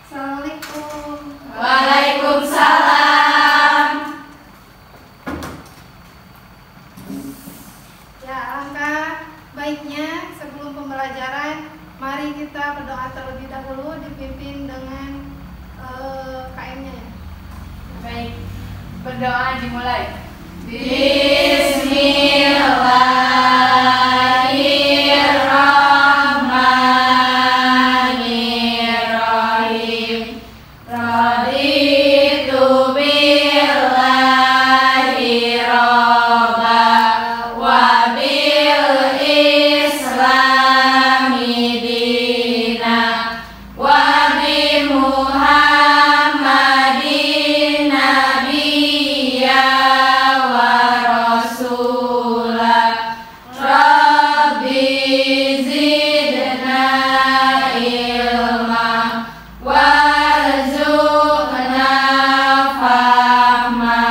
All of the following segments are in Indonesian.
Assalamualaikum. Waalaikumsalam. Ya, alangkah baiknya sebelum pembelajaran, mari kita berdoa terlebih dahulu dipimpin dengan KM-nya ya. Baik, berdoa dimulai. Bismillahirrahmanirrahim. Raditu billahi robba wa bil islami dina wa bi Muhammadin nabiyya wa rasula. Rabbi zidna ilma warzuqna fahma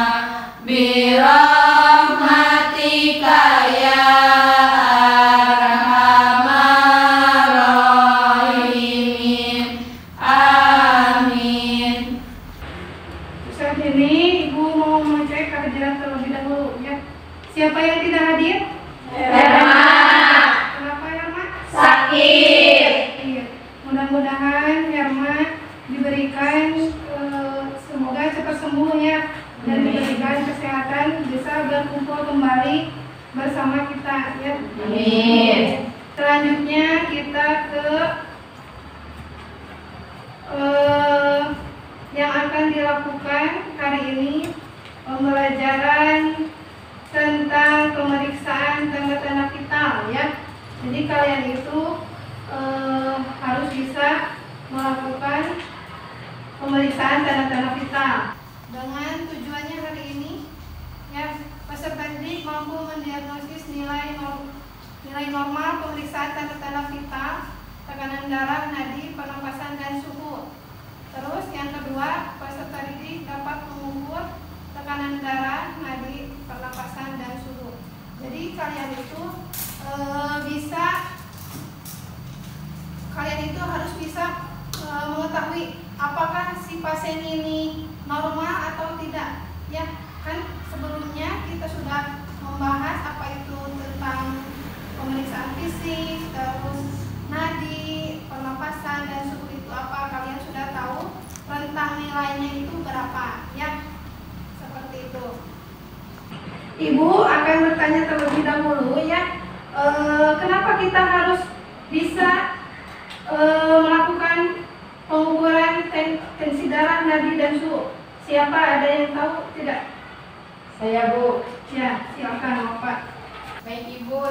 birahmatika ya arhamar rahimin. Amin. Saat ini Ibu mau mengecek kehadiran terlebih dahulu ya. Siapa yang tidak hadir? Herma Kenapa Herma? sakit. Iya. Mudah-mudahan Herma diberikan semoga cepat sembuh ya dan diberikan kesehatan bisa berkumpul kembali bersama kita ya. Amin. Selanjutnya kita ke yang akan dilakukan hari ini pembelajaran tentang pemeriksaan tanda-tanda vital ya. Jadi kalian itu harus bisa melakukan pemeriksaan tanda-tanda vital dengan tujuannya hari ini ya, peserta didik mampu mendiagnosis nilai normal pemeriksaan tanda-tanda vital, tekanan darah, nadi, pernapasan dan suhu. Terus yang kedua, peserta didik dapat mengukur tekanan darah, nadi, pernapasan dan suhu. Jadi kalian itu harus bisa mengetahui apakah si pasien ini normal atau tidak. Ya, kan sebelumnya kita sudah membahas apa itu tentang pemeriksaan fisik, terus nadi, pernapasan dan suhu itu apa. Kalian sudah tahu rentang nilainya itu berapa ya. Seperti itu. Ibu akan bertanya terlebih dahulu ya, kenapa kita harus bisa melakukan pengukuran tensi darah, nadi dan suhu? Siapa ada yang tahu tidak? Saya, Bu. Ya, silakan Bapak. Baik Ibu,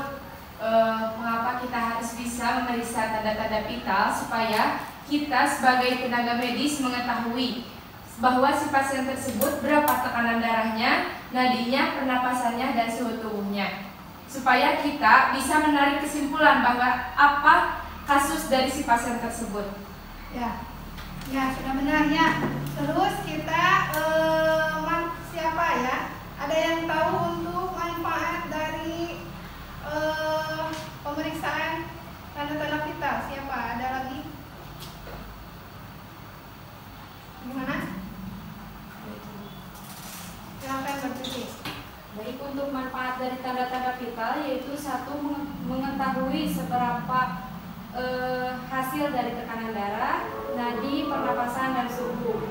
mengapa kita harus bisa memeriksa tanda-tanda vital supaya kita sebagai tenaga medis mengetahui bahwa si pasien tersebut berapa tekanan darahnya, nadinya, pernapasannya, dan suhu tubuhnya, supaya kita bisa menarik kesimpulan bahwa apa kasus dari si pasien tersebut. Ya, sudah benar ya. Terus kita siapa ya? Ada yang tahu untuk manfaat dari pemeriksaan tanda-tanda vital? Siapa? Ada lagi? Gimana? Silakan berdiri. Baik, untuk manfaat dari tanda-tanda vital yaitu satu, mengetahui seberapa hasil dari tekanan darah, nadi, pernapasan dan suhu.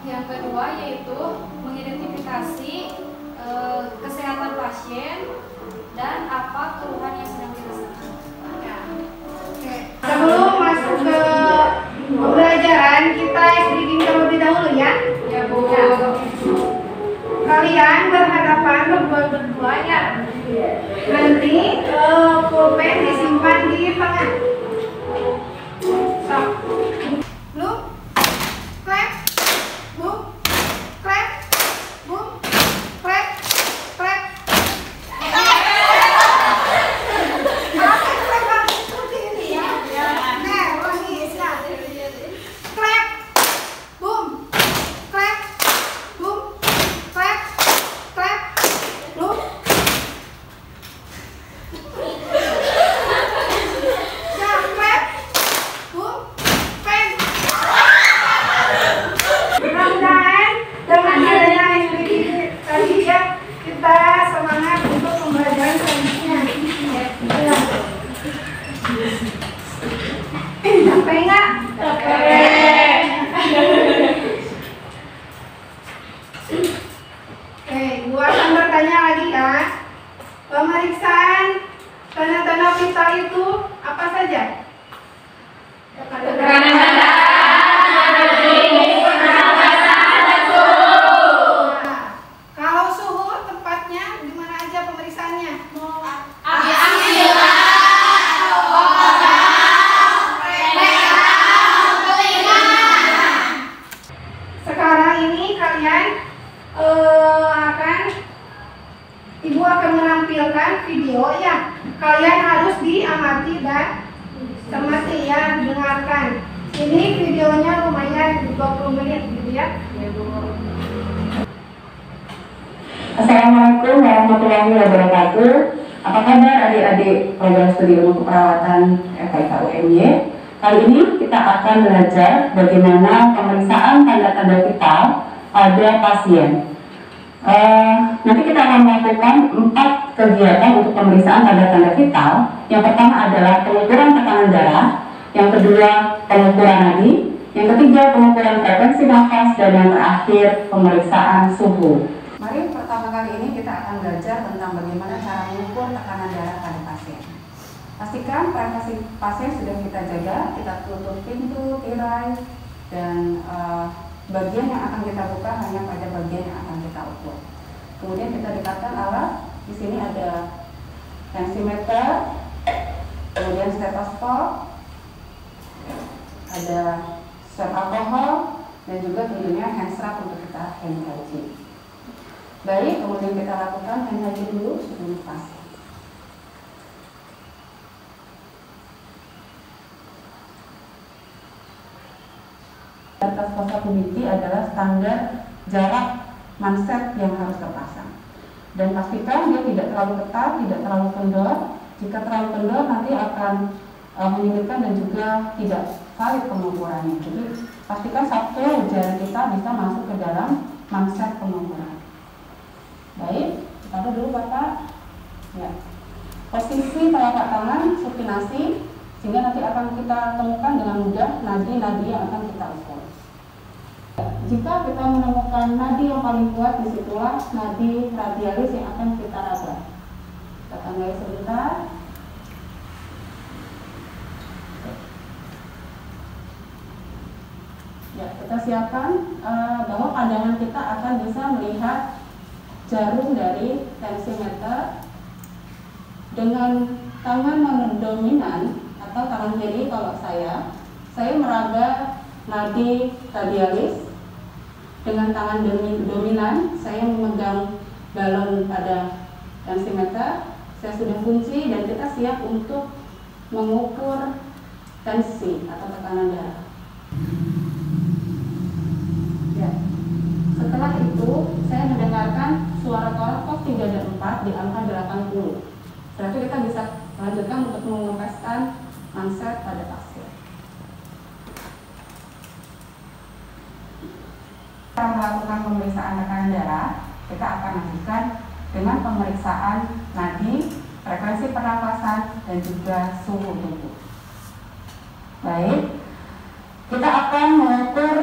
Yang kedua yaitu mengidentifikasi kesehatan pasien dan apa keluhan yang sedang dirasakan. Ya. Oke. Sebelum masuk ke pembelajaran, kita briefing terlebih dahulu ya. Ya, Bu. Ya. Kalian berhadapan berdua ya. Nanti pulpen disimpan di tengah. So, belum? Clap, boom, clap, boom, clap, clap. Seperti ini ya. Nah, ulangi siap. Clap, boom, clap, boom, clap, clap, boom. Ya, Capek nggak? Oke, Ibu akan bertanya lagi ya. Pemeriksaan tanda-tanda vital itu apa saja? Tekanan darah, Kalau suhu tepatnya di mana aja pemeriksaannya? Sekarang ini kalian Ibu akan menampilkan video ya. Kalian harus diamati dan cermati ya, dengarkan. Ini videonya lumayan 20 menit gitu ya. Assalamualaikum warahmatullahi wabarakatuh. Apa kabar adik-adik program studi ilmu keperawatan FIK UMY? Kali ini kita akan belajar bagaimana pemeriksaan tanda-tanda vital pada pasien. Nanti kita akan melakukan 4 kegiatan untuk pemeriksaan tanda-tanda vital. Yang pertama adalah pengukuran tekanan darah, yang kedua pengukuran nadi, yang ketiga pengukuran frekuensi nafas, dan yang terakhir pemeriksaan suhu. Mari pertama kali ini kita akan belajar tentang bagaimana cara mengukur tekanan darah pada pasien. Pastikan privasi pasien sudah kita jaga, kita tutup pintu, tirai, dan bagian yang akan kita buka hanya pada bagian yang akan kita ukur. Kemudian kita dekatkan alat. Di sini ada tensimeter, kemudian stetoskop, ada swab alkohol, dan juga tentunya hand strap untuk kita hand hygiene. Baik, kemudian kita lakukan hand hygiene dulu sebelum pasien. Atas posability adalah standar jarak manset yang harus terpasang. Dan pastikan dia tidak terlalu ketat, tidak terlalu kendor. Jika terlalu kendor nanti akan menyulitkan dan juga tidak valid pengukurannya. Jadi pastikan satu jari kita bisa masuk ke dalam manset pengukuran. Baik, kita dulu Bapak. Ya. Posisi telapak tangan supinasi sehingga nanti akan kita temukan dengan mudah nadi-nadi yang akan kita ukur. Jika kita menemukan nadi yang paling kuat, disitulah nadi radialis yang akan kita raba. Kita tandai sebentar. Ya, kita siapkan bahwa pandangan kita akan bisa melihat jarum dari tensimeter dengan tangan non-dominan atau tangan kiri. Kalau saya meraba nadi radialis. Dengan tangan dominan saya memegang balon pada tensimeter. Saya sudah kunci dan kita siap untuk mengukur tensi atau tekanan darah. Ya. Setelah itu saya mendengarkan suara tolak 3 dan 4 di angka 80. Setelah itu kita bisa lanjutkan untuk mengempeskan manset pada pasien. Kita melakukan pemeriksaan tekanan darah, kita akan lanjutkan dengan pemeriksaan nadi, frekuensi pernapasan, dan juga suhu tubuh. Baik, kita akan mengukur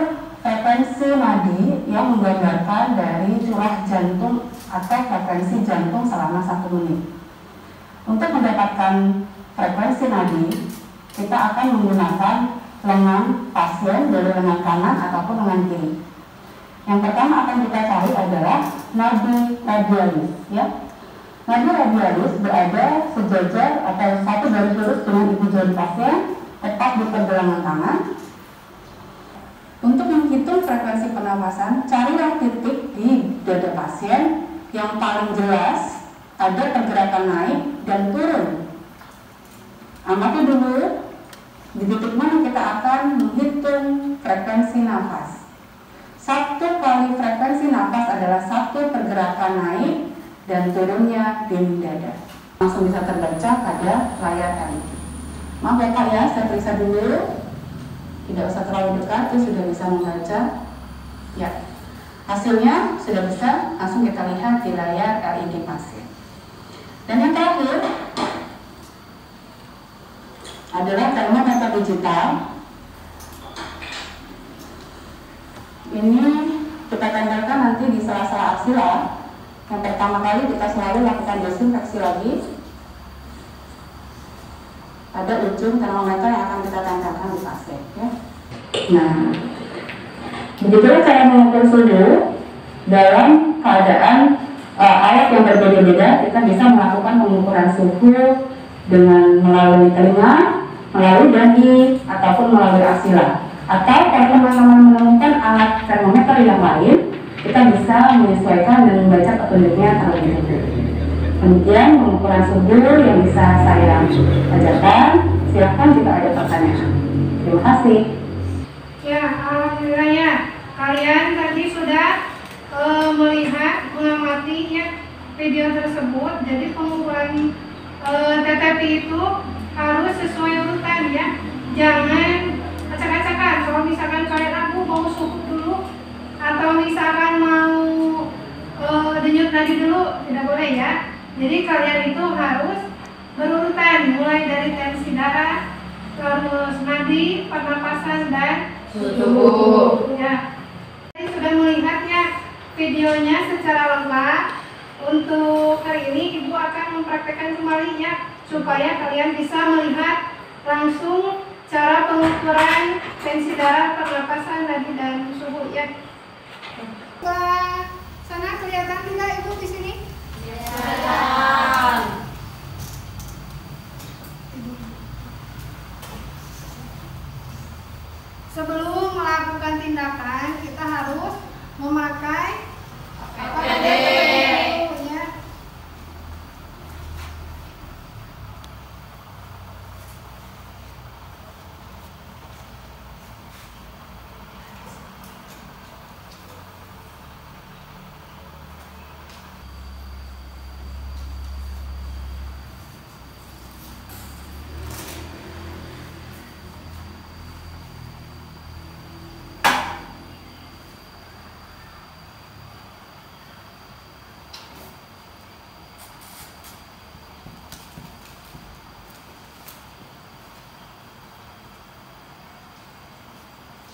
frekuensi nadi yang menggambarkan dari curah jantung atau frekuensi jantung selama 1 menit. Untuk mendapatkan frekuensi nadi, kita akan menggunakan lengan pasien dari lengan kanan ataupun lengan kiri. Yang pertama akan kita cari adalah nadi radialis, ya. Nadi radialis berada sejajar atau satu garis lurus dengan ibu jari pasien, tepat di pergelangan tangan. Untuk menghitung frekuensi pernapasan, carilah titik di dada pasien yang paling jelas ada pergerakan naik dan turun. Amati dulu di titik mana kita akan menghitung frekuensi nafas. 1 kali frekuensi nafas adalah 1 pergerakan naik dan turunnya di dada. Langsung bisa terbaca pada layar LED. Maaf ya Kak ya, saya periksa dulu. Tidak usah terlalu dekat, itu sudah bisa membaca. Ya, hasilnya sudah bisa langsung kita lihat di layar LED pasien. Dan yang terakhir adalah termometer digital. ini kita tempelkan nanti di sela-sela aksila. Yang pertama kali kita selalu lakukan desinfeksi lagi pada ujung termometer yang akan kita tempelkan di pasien, ya. Nah, begitulah cara mengukur suhu dalam keadaan alat yang berbeda-beda. Kita bisa melakukan pengukuran suhu dengan melalui telinga, melalui dahi, ataupun melalui aksila. Atau kalau teman-teman menemukan alat termometer yang lain, kita bisa menyesuaikan dan membaca petunjuknya terlebih dahulu. Demikian pengukuran suhu yang bisa saya ajarkan. Silahkan jika ada pertanyaan. Terima kasih. Ya, alhamdulillah ya. Kalian tadi sudah melihat, mengamati ya video tersebut. Jadi pengukuran TTP itu harus sesuai urutan ya. Jangan acak-acakan. Kalau misalkan kalian aku mau suhu dulu atau misalkan mau denyut nadi dulu, tidak boleh ya. Jadi kalian itu harus berurutan, mulai dari tensi darah, terus nadi, pernapasan dan suhu. Ya. Tadi sudah melihatnya videonya secara lengkap. Untuk hari ini Ibu akan mempraktekkan kembali ya, supaya kalian bisa melihat langsung cara pengukuran tensi darah, pernapasan, nadi dan suhu ya. Sana kelihatan tidak Ibu di sini? Kelihatan. Sebelum melakukan tindakan, kita harus memakai APD. Ya.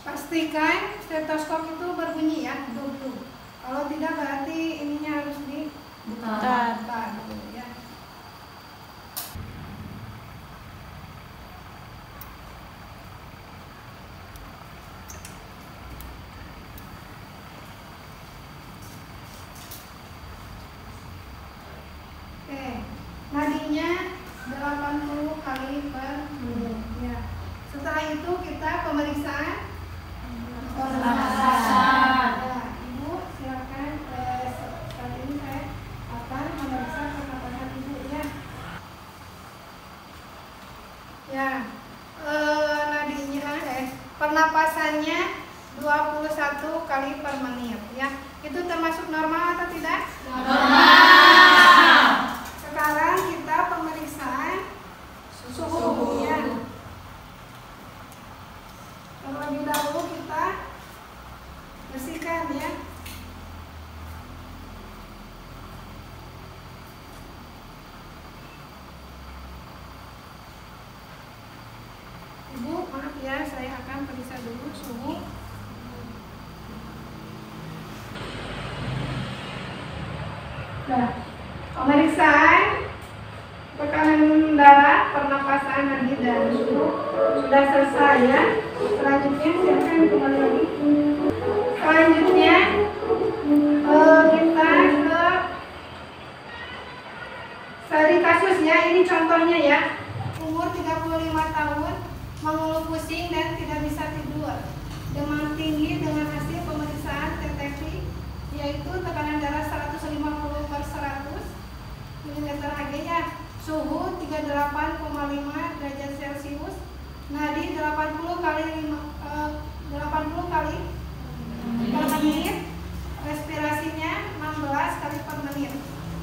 Pastikan stetoskop itu berbunyi ya, duduk. Kalau tidak berarti ininya harus dibuka dulu ya. Oke, nadinya 80 kali per menit ya. Setelah itu kita pemeriksaan pernapasan. Nah, Ibu silakan. Saat ini saya akan memeriksa pernapasan Ibu ya. Ya, nadinya pernapasannya 21 kali per menit ya. Itu termasuk normal atau tidak? Normal. Sekarang kita pemeriksaan suhu ya. Terlebih dahulu kita bersihkan ya. Ibu, maaf ya, saya akan periksa dulu suhu. Nah, pemeriksaan tekanan darah, pernapasan, nadi dan suhu sudah selesai ya. Selanjutnya silakan kembali lagi. Selanjutnya kita ke studi kasus ya. Ini contohnya ya. Umur 35 tahun, mengeluh pusing dan tidak bisa tidur. Demam tinggi dengan hasil pemeriksaan TTP yaitu tekanan darah 150/100 ml/Hg ya. Suhu 38,5 derajat Celcius. Nadi 80 kali per menit. Respirasinya 16 kali per menit.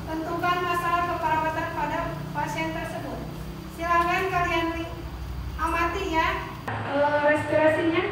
Tentukan masalah keperawatan pada pasien tersebut. Silakan kalian amati ya respirasinya.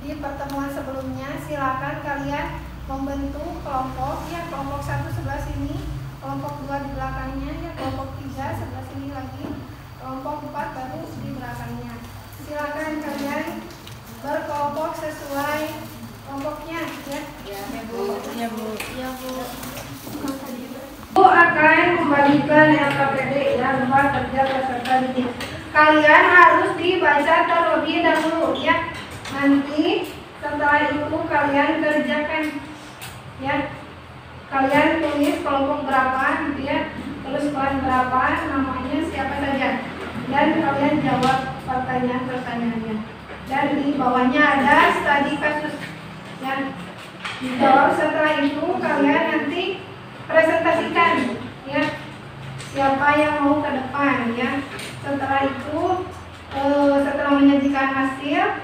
di pertemuan sebelumnya, silakan kalian membentuk kelompok, ya kelompok 1 sebelah sini, kelompok 2 di belakangnya, ya kelompok 3 sebelah sini lagi, kelompok 4 baru di belakangnya. Silakan kalian berkelompok sesuai kelompoknya, ya. Ya Bu. Ya Bu. Bu akan membagikan LKPD, ya, lembar kerja peserta didik. Kalian harus dibaca terlebih dahulu, ya. Nanti setelah itu kalian kerjakan, ya. Kalian tulis kelompok berapa, gitu ya. Terus kelas berapa, namanya siapa saja. Dan kalian jawab pertanyaan-pertanyaannya. Dan di bawahnya ada studi kasus, ya. Dijawab. Setelah itu kalian nanti presentasikan, ya, siapa yang mau ke depan, ya. Setelah itu setelah menyajikan hasil,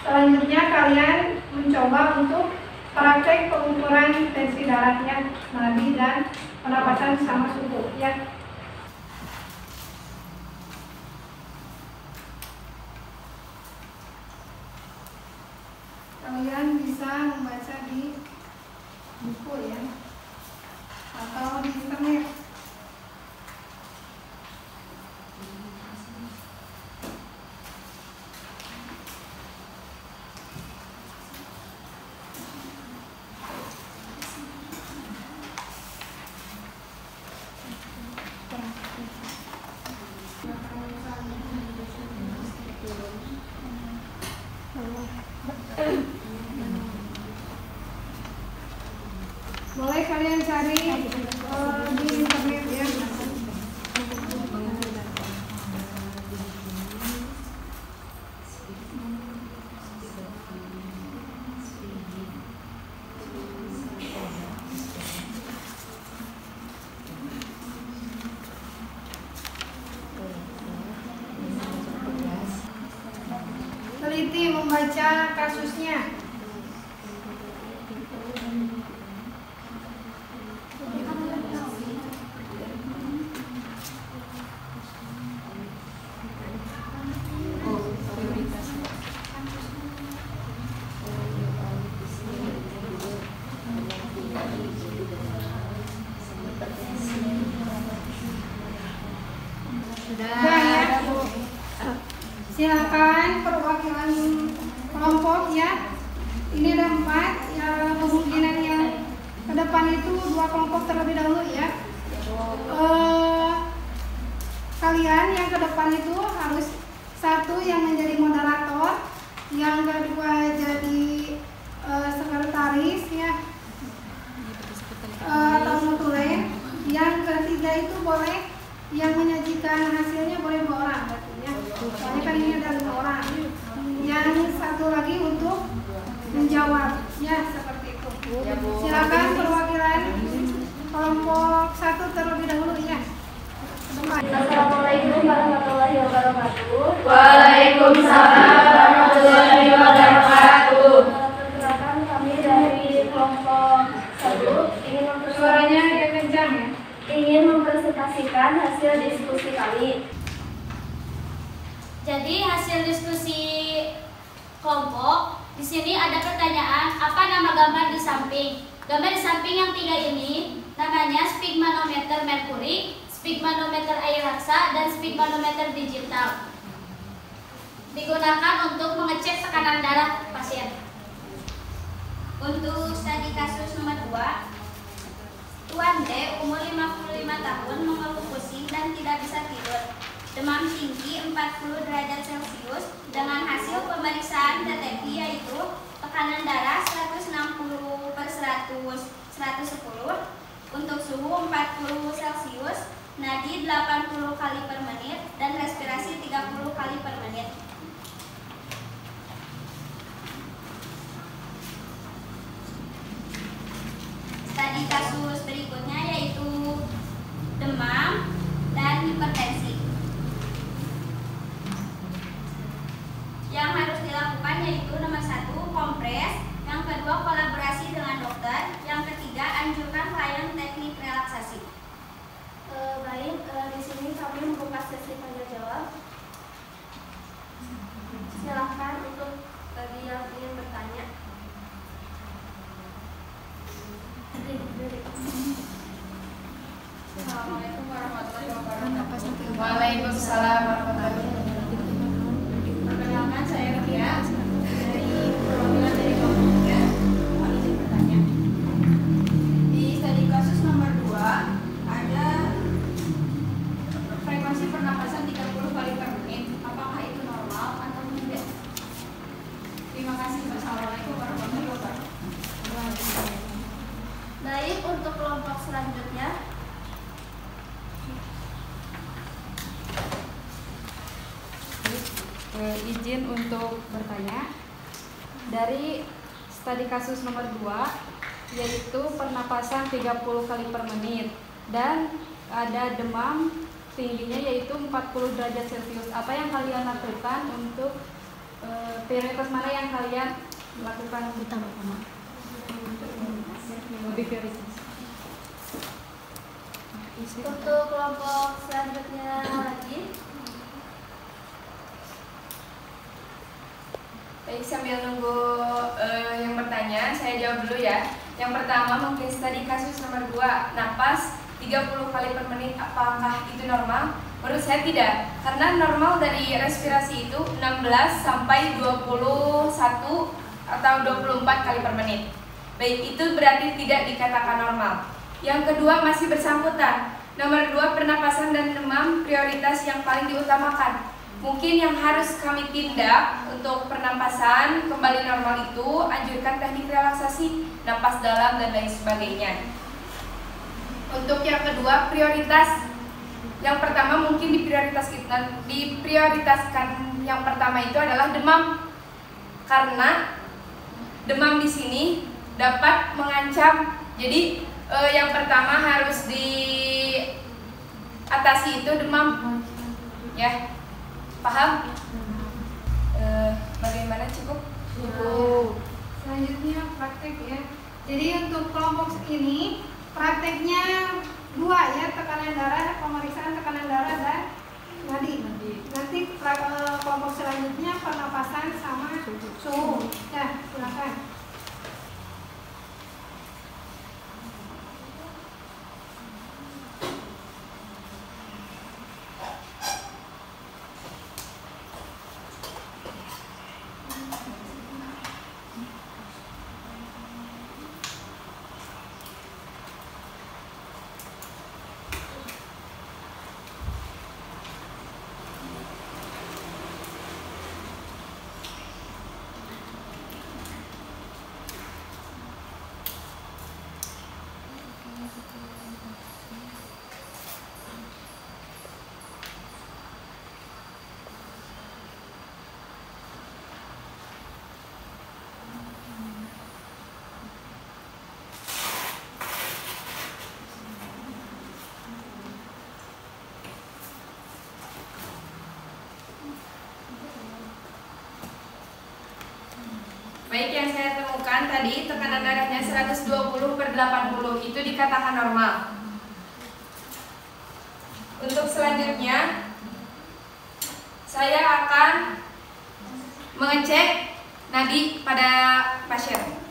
selanjutnya kalian mencoba untuk praktek pengukuran tensi darahnya, nadi dan pernapasan sama suhu, ya. Kalian bisa membaca di buku, ya, atau di internet. Boleh kalian cari di internet, ya. Teliti membaca kasusnya. Silakan perwakilan kelompok, ya. Ini ada 4, ya, kemungkinan yang ke depan itu 2 kelompok terlebih dahulu, ya. Kalian yang ke depan itu harus 1 yang menjadi moderator, yang kedua jadi sekretaris, ya, atau notulen, yang ketiga itu boleh yang menyajikan hasilnya boleh 2 orang, ya. Soalnya kan ini ada 5 orang. Yang 1 lagi untuk menjawab, ya, seperti itu. Silakan perwakilan kelompok 1 terlebih dahulu, ya. Assalamualaikum warahmatullahi wabarakatuh. Waalaikumsalam warahmatullahi wabarakatuh. Perkenalkan, kami dari kelompok 1 Suaranya yang kencang, ya. ingin mempresentasikan hasil diskusi kami. Jadi hasil diskusi kelompok di sini ada pertanyaan, apa nama gambar di samping? Gambar di samping yang 3 ini namanya sphygmanometer merkuri, sphygmanometer air raksa, dan sphygmanometer digital. Digunakan untuk mengecek tekanan darah pasien. Untuk studi kasus nomor 2, Tuan D umur 55 tahun mengeluh pusing dan tidak bisa tidur. Demam tinggi 40 derajat Celcius dengan hasil pemeriksaan deteksi yaitu tekanan darah 160/110, untuk suhu 40 Celcius, nadi 80 kali per menit, dan respirasi 30 kali per menit. Studi kasus berikutnya yaitu demam dan hipertensi. Yang harus dilakukan yaitu nomor 1 kompres, yang kedua kolaborasi dengan dokter, yang ketiga anjurkan klien teknik relaksasi. Baik, di sini kami membuka sesi tanya jawab. Silakan untuk bagi yang ingin bertanya. Waalaikumsalam warahmatullahi wabarakatuh. Perkenalkan, saya Ria dari perwakilan dari kelompoknya. Mohon izin bertanya. Di studi kasus nomor 2 ada frekuensi pernapasan 30 kali per menit. Apakah itu normal atau tidak? Terima kasih. Wassalamualaikum warahmatullahi wabarakatuh. Baik, untuk kelompok selanjutnya. Izin untuk bertanya. Dari studi kasus nomor 2 yaitu pernapasan 30 kali per menit dan ada demam tingginya yaitu 40 derajat Celcius. Apa yang kalian lakukan untuk prioritas mana yang kalian lakukan utama? Lebih prioritas. Untuk kelompok selanjutnya lagi. Baik, sambil nunggu yang bertanya, saya jawab dulu ya. Yang pertama mungkin studi kasus nomor 2, napas 30 kali per menit, apakah itu normal? Menurut saya tidak, karena normal dari respirasi itu 16 sampai 21 atau 24 kali per menit. Baik, itu berarti tidak dikatakan normal. Yang kedua masih bersangkutan. Nomor 2, pernapasan dan demam prioritas yang paling diutamakan. Mungkin yang harus kami tindak untuk pernapasan kembali normal itu anjurkan teknik relaksasi, napas dalam dan lain sebagainya. Untuk yang kedua, prioritas. Yang pertama mungkin diprioritaskan yang pertama itu adalah demam. Karena demam di sini dapat mengancam. Jadi yang pertama harus diatasi itu demam. Ya. Paham? Bagaimana, cukup? Selanjutnya praktek ya. Jadi untuk kelompok ini prakteknya 2 ya, tekanan darah, pemeriksaan tekanan darah dan nadi. Nanti kelompok selanjutnya pernapasan sama suhu. Ya, silakan. Baik, yang saya temukan tadi tekanan darahnya 120/80 itu dikatakan normal. Untuk selanjutnya saya akan mengecek nadi pada pasien.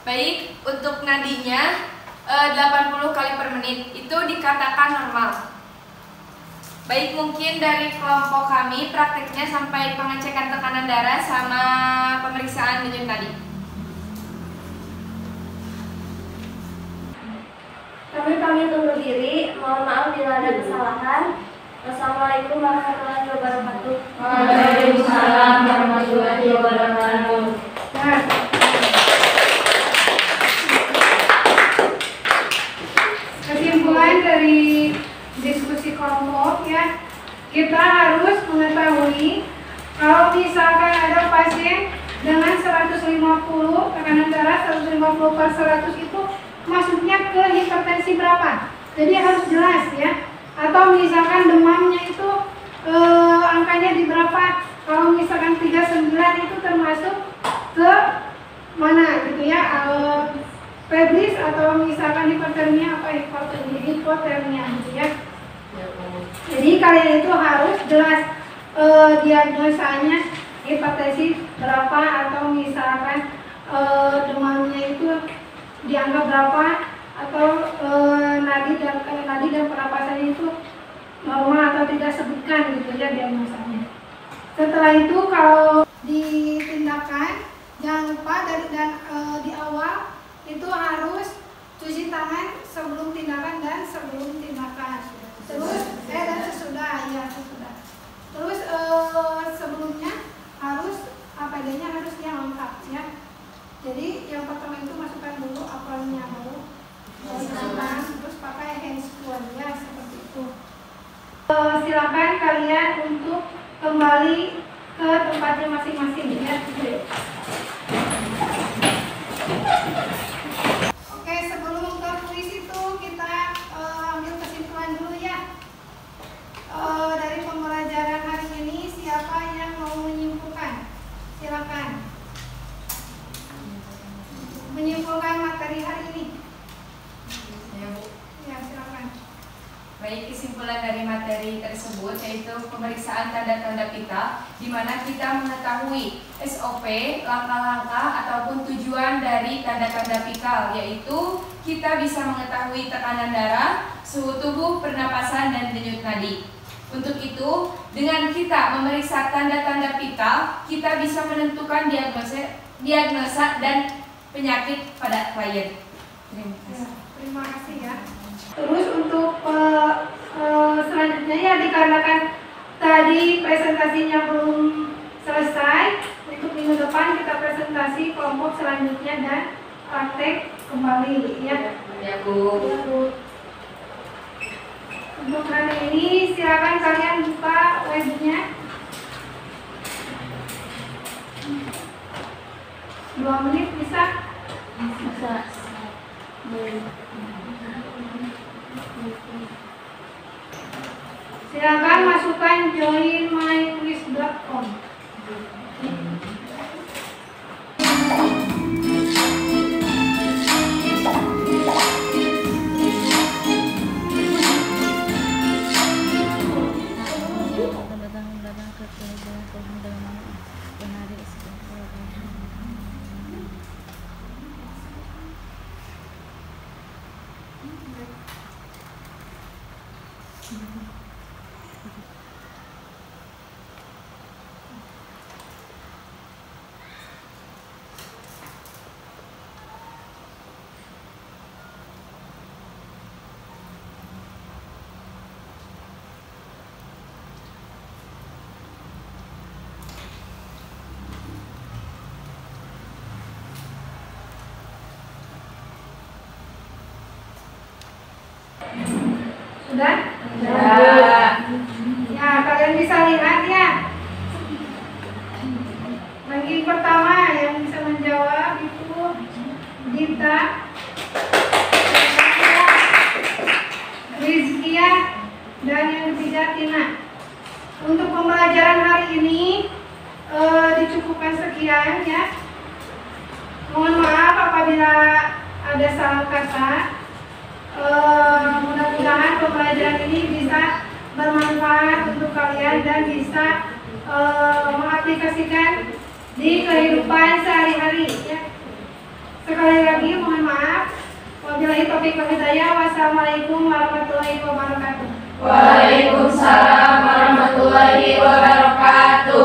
Baik, untuk nadinya 80 kali per menit itu dikatakan normal. Baik, mungkin dari kelompok kami prakteknya sampai pengecekan tekanan darah sama pemeriksaan denyut nadi. Kami pamit undur diri. Mohon maaf bila ada kesalahan. Wassalamualaikum warahmatullahi wabarakatuh. Waalaikumsalam warahmatullahi wabarakatuh. Nah, kesimpulan dari diskusi kelompok ya, kita harus mengetahui kalau misalkan ada pasien dengan 150 tekanan darah 150/100 itu masuknya ke hipertensi berapa, jadi harus jelas ya. Atau misalkan demamnya itu angkanya di berapa, kalau misalkan 39 itu termasuk ke mana gitu ya, febris atau misalkan hipotermia apa hipotermia gitu ya. Jadi kalian itu harus jelas diagnosanya hipertensi berapa atau misalkan demamnya itu dianggap berapa atau nadi dan pernapasannya itu normal atau tidak, sebutkan gitu ya diagnosanya. Setelah itu kalau ditindakan jangan lupa di awal itu harus cuci tangan sebelum tindakan dan sebelum tindakan. Terus dan sesudah ya sesudah. Terus sebelumnya harus APD-nya harus yang lengkap ya. Jadi yang pertama itu masukkan dulu apelnya dulu, terus pakai hand squat ya seperti itu. Silakan kalian untuk kembali ke tempatnya masing-masing ya. Oke, sebelum ke kuis itu kita ambil kesimpulan dulu ya. Dari pembelajaran hari ini siapa yang mau menyimpulkan? Silakan. Menyimpulkan materi hari ini. Ya, Bu. Ya, silakan. Baik, kesimpulan dari materi tersebut yaitu pemeriksaan tanda-tanda vital, di mana kita mengetahui SOP, langkah-langkah ataupun tujuan dari tanda-tanda vital, yaitu kita bisa mengetahui tekanan darah, suhu tubuh, pernapasan, dan denyut nadi. Untuk itu, dengan kita memeriksa tanda-tanda vital, kita bisa menentukan diagnosa dan penyakit pada klien. Terima kasih. Terima kasih ya. Terus untuk selanjutnya ya, dikarenakan tadi presentasinya belum selesai, untuk minggu depan kita presentasi kelompok selanjutnya dan praktek kembali ya. Ya, Bu. Ya, Bu. Untuk hari ini silakan kalian buka webnya. 2 menit bisa? Bisa. Silakan masukkan joinmyquiz.com. Sudah? Ya. Ya, kalian bisa lihat ya. Ranking pertama yang bisa menjawab itu Dita, Rizkia, dan yang ketiga Tina. Untuk pembelajaran hari ini dicukupkan sekian ya. Mohon maaf apabila ada salah kata. Mudah-mudahan pembelajaran ini bisa bermanfaat untuk kalian dan bisa mengaplikasikan di kehidupan sehari-hari ya. Sekali lagi mohon maaf. Wabillahi taufiq wal hidayah. Wassalamualaikum warahmatullahi wabarakatuh. Waalaikumsalam warahmatullahi wabarakatuh.